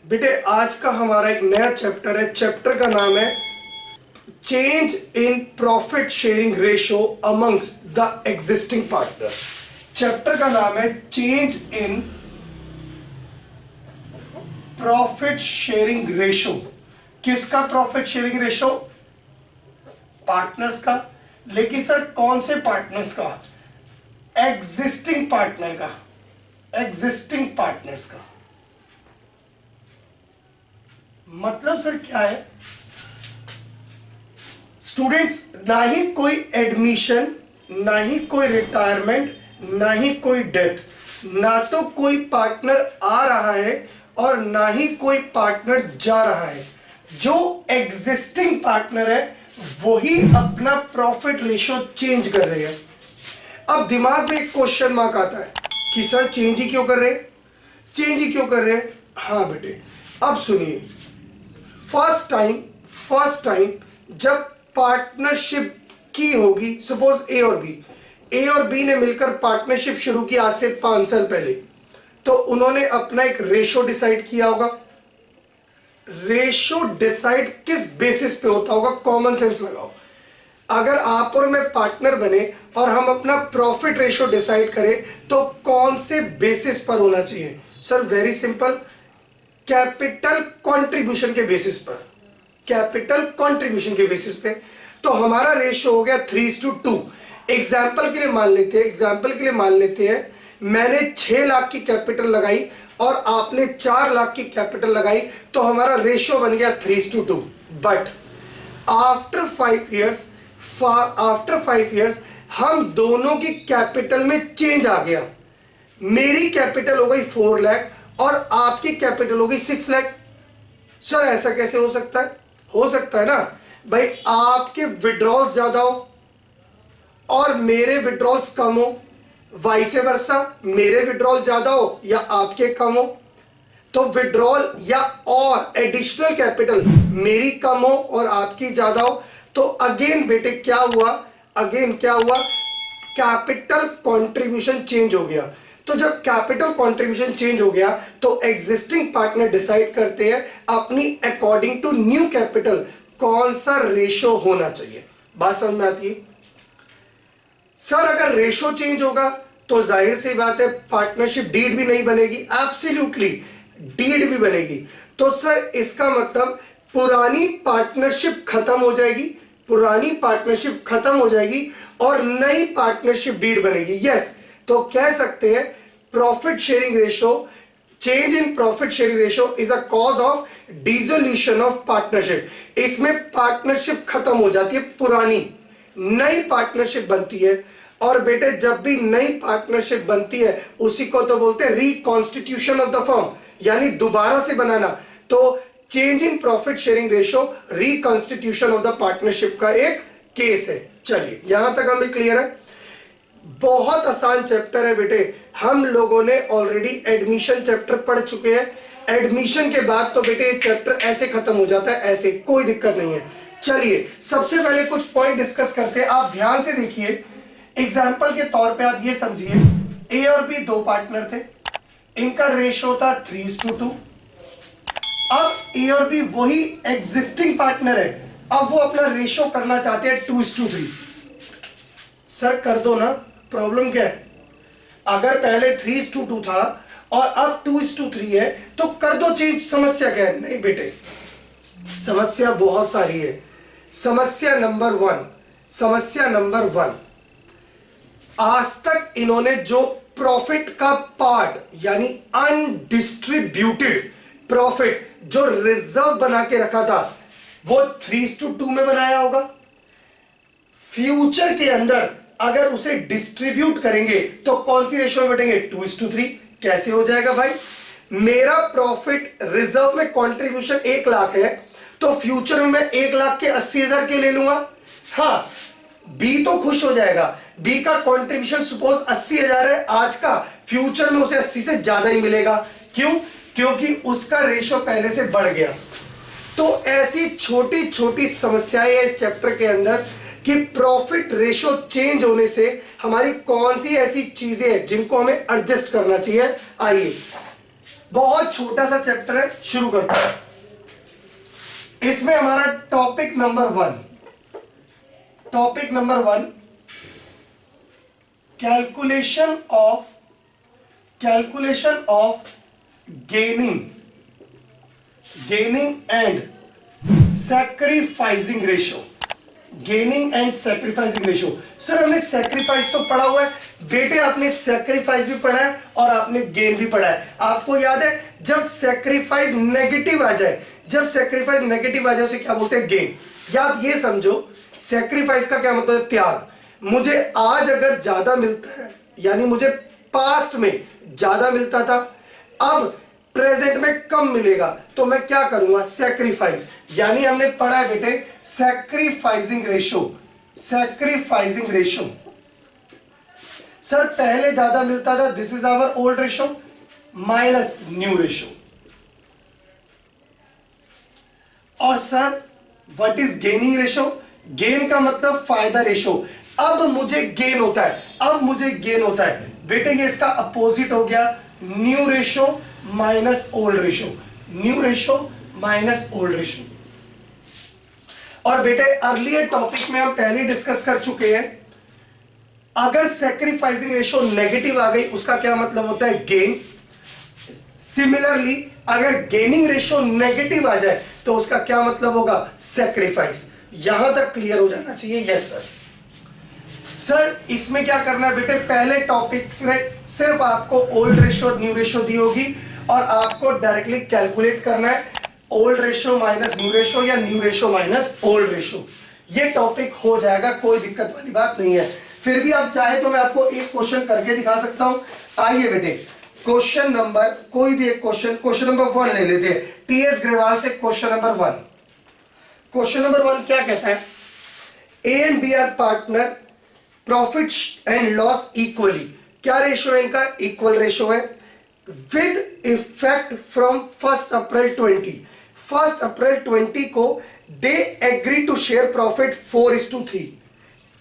बेटे आज का हमारा एक नया चैप्टर है। चैप्टर का नाम है change in profit sharing ratio amongst the existing partner. Chapter का नाम है change in profit sharing ratio. किसका प्रॉफिट शेयरिंग रेशो? पार्टनर्स का। लेकिन सर कौन से पार्टनर्स का? एग्जिस्टिंग पार्टनर का, एग्जिस्टिंग पार्टनर्स का। मतलब सर क्या है स्टूडेंट्स? ना ही कोई एडमिशन, ना ही कोई रिटायरमेंट, ना ही कोई डेथ, ना तो कोई पार्टनर आ रहा है और ना ही कोई पार्टनर जा रहा है। जो एग्जिस्टिंग पार्टनर है वही अपना प्रॉफिट रेशियो चेंज कर रहे हैं। अब दिमाग में एक क्वेश्चन मार्क आता है कि सर चेंज ही क्यों कर रहे हैं, चेंज ही क्यों कर रहे हैं? हाँ बेटे अब सुनिए, फर्स्ट टाइम जब पार्टनरशिप की होगी, सपोज ए और बी ने मिलकर पार्टनरशिप शुरू की आज से 5 साल पहले, तो उन्होंने अपना एक रेशो डिसाइड किया होगा। रेशो डिसाइड किस बेसिस पे होता होगा? कॉमन सेंस लगाओ। अगर आप और मैं पार्टनर बने और हम अपना प्रॉफिट रेशो डिसाइड करें तो कौन से बेसिस पर होना चाहिए? Sir very simple, capital contribution के बेसिस पर, कैपिटल कंट्रीब्यूशन के बेसिस पे। तो हमारा रेशियो हो गया 3:2। एग्जाम्पल के लिए मान लेते हैं मैंने 6 लाख की कैपिटल लगाई और आपने 4 लाख की कैपिटल लगाई, तो हमारा रेशियो बन गया 3:2। बट आफ्टर 5 इयर्स हम दोनों की कैपिटल में चेंज आ गया। मेरी कैपिटल हो गई 4 लाख और आपकी कैपिटल हो गई 6 लाख। सर ऐसा कैसे हो सकता है? हो सकता है ना भाई, आपके विड्रॉल्स ज्यादा हो और मेरे विड्रॉल्स कम हो, वाइस वर्सा, मेरे विड्रॉल ज्यादा हो या आपके कम हो, तो विड्रॉल या और एडिशनल कैपिटल मेरी कम हो और आपकी ज्यादा हो, तो अगेन बेटे क्या हुआ? कैपिटल कंट्रीब्यूशन चेंज हो गया। तो जब कैपिटल कंट्रीब्यूशन चेंज हो गया तो एग्जिस्टिंग पार्टनर डिसाइड करते हैं अपनी अकॉर्डिंग टू न्यू कैपिटल कौन सा रेशो होना चाहिए। बात समझ में आती है? सर अगर रेशो चेंज होगा तो जाहिर सी बात है पार्टनरशिप डीड भी नहीं बनेगी, एब्सोल्युटली डीड भी बनेगी। तो सर इसका मतलब पुरानी पार्टनरशिप खत्म हो जाएगी, और नई पार्टनरशिप डीड बनेगी। यस, तो कह सकते हैं profit sharing ratio, change in profit sharing ratio is a cause of dissolution of partnership. इसमें पार्टनरशिप खत्म हो जाती है, पुरानी नई पार्टनरशिप बनती है। और बेटे जब भी नई पार्टनरशिप बनती है उसी को तो बोलते हैं रिकॉन्स्टिट्यूशन ऑफ द फर्म, यानी दोबारा से बनाना। तो change in profit sharing ratio reconstitution of the partnership का एक केस है। चलिए यहां तक हमें क्लियर है। बहुत आसान चैप्टर है बेटे, हम लोगों ने ऑलरेडी एडमिशन चैप्टर पढ़ चुके हैं। एडमिशन के बाद तो बेटे ये चैप्टर ऐसे खत्म हो जाता है, ऐसे कोई दिक्कत नहीं है। चलिए सबसे पहले कुछ पॉइंट डिस्कस करते हैं। आप ध्यान से देखिए, एग्जाम्पल के तौर पे आप ये समझिए ए और बी 2 पार्टनर थे, इनका रेशो था 3:2। अब ए और बी वही एग्जिस्टिंग पार्टनर है, अब वो अपना रेशो करना चाहते हैं 2:3। सर कर दो ना, प्रॉब्लम क्या है? अगर पहले 3:2 था और अब 2:3 है तो कर दो चेंज, समस्या क्या है? नहीं बेटे समस्या बहुत सारी है। समस्या नंबर वन, आज तक इन्होंने जो प्रॉफिट का पार्ट यानी अनडिस्ट्रीब्यूटेड प्रॉफिट जो रिजर्व बना के रखा था वो 3:2 में बनाया होगा। फ्यूचर के अंदर अगर उसे डिस्ट्रीब्यूट करेंगे तो कौन सी रेशो में बैठेंगे? 2:3। कैसे हो जाएगा भाई? मेरा प्रॉफिट रिजर्व में कंट्रीब्यूशन 1 लाख है तो फ्यूचर में मैं 1 लाख के 80,000 के ले लूंगा। हाँ, बी तो खुश हो जाएगा, बी का कंट्रीब्यूशन सपोज 80,000 है आज का, फ्यूचर में उसे 80 से ज्यादा ही मिलेगा। क्यों? क्योंकि उसका रेशो पहले से बढ़ गया। तो ऐसी छोटी छोटी समस्याएं हैं इस चैप्टर के अंदर कि प्रॉफिट रेशो चेंज होने से हमारी कौन सी ऐसी चीजें हैं जिनको हमें एडजस्ट करना चाहिए। आइए बहुत छोटा सा चैप्टर है, शुरू करते हैं। इसमें हमारा topic number one calculation of gaining and sacrificing ratio. Gaining and sacrificing ratio. Sir हमने सैक्रिफाइस तो पढ़ा हुआ है बेटे, आपने सैक्रिफाइस भी पढ़ा है और आपने गेन भी पढ़ा है। आपको याद है जब सैक्रिफाइस नेगेटिव आ जाए, उसे क्या बोलते हैं? गेन। या आप ये समझो सैक्रिफाइस का क्या मतलब है? त्याग। मुझे आज अगर ज्यादा मिलता है, यानी मुझे पास्ट में ज्यादा मिलता था, अब प्रेजेंट में कम मिलेगा, तो मैं क्या करूंगा? सैक्रिफाइस। यानी हमने पढ़ा है बेटे सैक्रिफाइसिंग रेशो। सर पहले ज्यादा मिलता था, this is our old ratio minus new ratio. और sir what is gaining ratio? Gain का मतलब फायदा रेशो। अब मुझे गेन होता है, बेटे ये इसका अपोजिट हो गया, new ratio minus old ratio. और बेटे अर्लियर टॉपिक में हम पहले डिस्कस कर चुके हैं, अगर सैक्रिफाइसिंग रेशो नेगेटिव आ गई उसका क्या मतलब होता है? गेन। सिमिलरली अगर गेनिंग रेशो नेगेटिव आ जाए तो उसका क्या मतलब होगा? सैक्रिफाइस। यहां तक क्लियर हो जाना चाहिए। यस सर इसमें क्या करना है बेटे? पहले टॉपिक्स में सिर्फ आपको ओल्ड रेशो और न्यू रेशो दी होगी और आपको डायरेक्टली कैलकुलेट करना है old ratio minus new ratio या new ratio minus old ratio. ये टॉपिक हो जाएगा, कोई दिक्कत वाली बात नहीं है। फिर भी आप चाहे तो मैं आपको एक क्वेश्चन करके दिखा सकता हूं। आइए बेटे क्वेश्चन नंबर, कोई भी एक क्वेश्चन नंबर 1 ले लेते हैं। टीएस ग्रेवाल से क्वेश्चन नंबर 1 क्या कहता है? A and B are partner, profit and loss equally. क्या रेशो है इनका? इक्वल रेशो है। विद इफेक्ट फ्रॉम 1 अप्रैल 20 को they agree to share profit 4:3।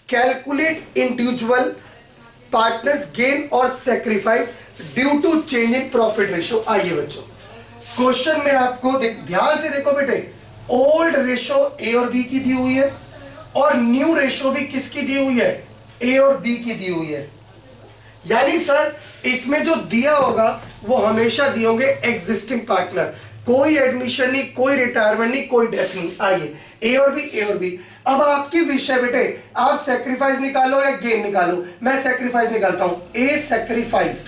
Calculate individual partners gain और sacrifice due to change in profit ratio. आइए बच्चों question में आपको ध्यान से देखो बेटे, ओल्ड रेशो ए और बी की दी हुई है और न्यू रेशो भी किसकी दी हुई है? ए और बी की दी हुई है। यानी सर इसमें जो दिया होगा वो हमेशा दिए होंगे एग्जिस्टिंग पार्टनर, कोई एडमिशन नहीं, कोई रिटायरमेंट नहीं, कोई डेथ नहीं। आइए ए और बी। अब आपकी विषय बेटे, आप सैक्रिफाइस निकालो या गेन निकालो। मैं सैक्रिफाइस निकालता हूं। ए सैक्रिफाइस्ड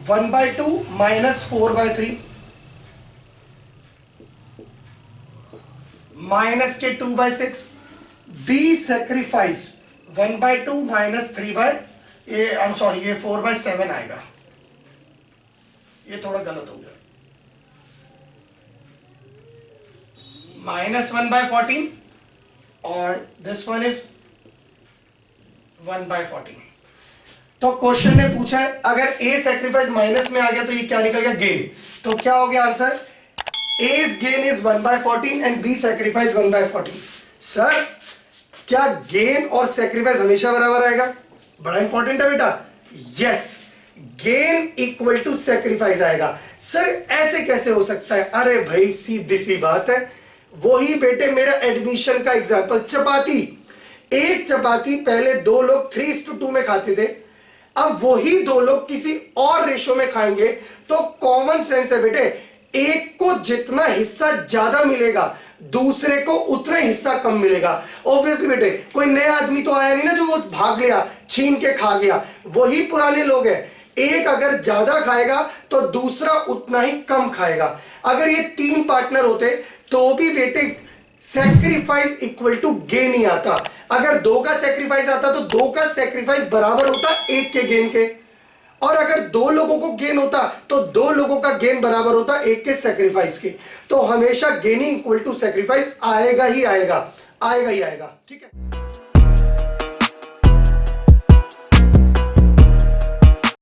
1/2 माइनस 4/3 माइनस के 2/6। बी सैक्रिफाइस्ड 1/2 माइनस 4/7 आएगा। ये थोड़ा गलत हो गया, -1/14 और दिस वन इज 1/14। तो क्वेश्चन ने पूछा है अगर ए सैक्रिफाइस माइनस में आ गया तो ये क्या निकल गया? गेन। तो क्या हो गया answer? A's gain is 1/14 and B sacrifice 1/14। Sir क्या गेन और सैक्रिफाइस हमेशा बराबर आएगा? बड़ा इंपॉर्टेंट है बेटा। Yes, gain equal to sacrifice आएगा। सर ऐसे कैसे हो सकता है? अरे भाई सीधी सी बात है, वही बेटे मेरा एडमिशन का एग्जांपल, चपाती। एक चपाती पहले 2 लोग 3:2 में खाते थे, अब वही 2 लोग किसी और रेशो में खाएंगे। तो कॉमन सेंस है बेटे, एक को जितना हिस्सा ज्यादा मिलेगा दूसरे को उतना हिस्सा कम मिलेगा। ऑब्वियसली बेटे कोई नया आदमी तो आया नहीं ना जो वो भाग लिया, छीन के खा गया, वही पुराने लोग हैं। एक अगर ज्यादा खाएगा तो दूसरा उतना ही कम खाएगा। अगर ये 3 पार्टनर होते तो भी बेटे सैक्रिफाइस इक्वल टू गेन ही आता। अगर 2 का सैक्रिफाइस आता तो 2 का सैक्रिफाइस बराबर होता 1 के गेन के, और अगर 2 लोगों को गेन होता तो 2 लोगों का गेन बराबर होता 1 के सैक्रिफाइस के। तो हमेशा गेनिंग इक्वल टू सैक्रिफाइस आएगा ही आएगा, ठीक है।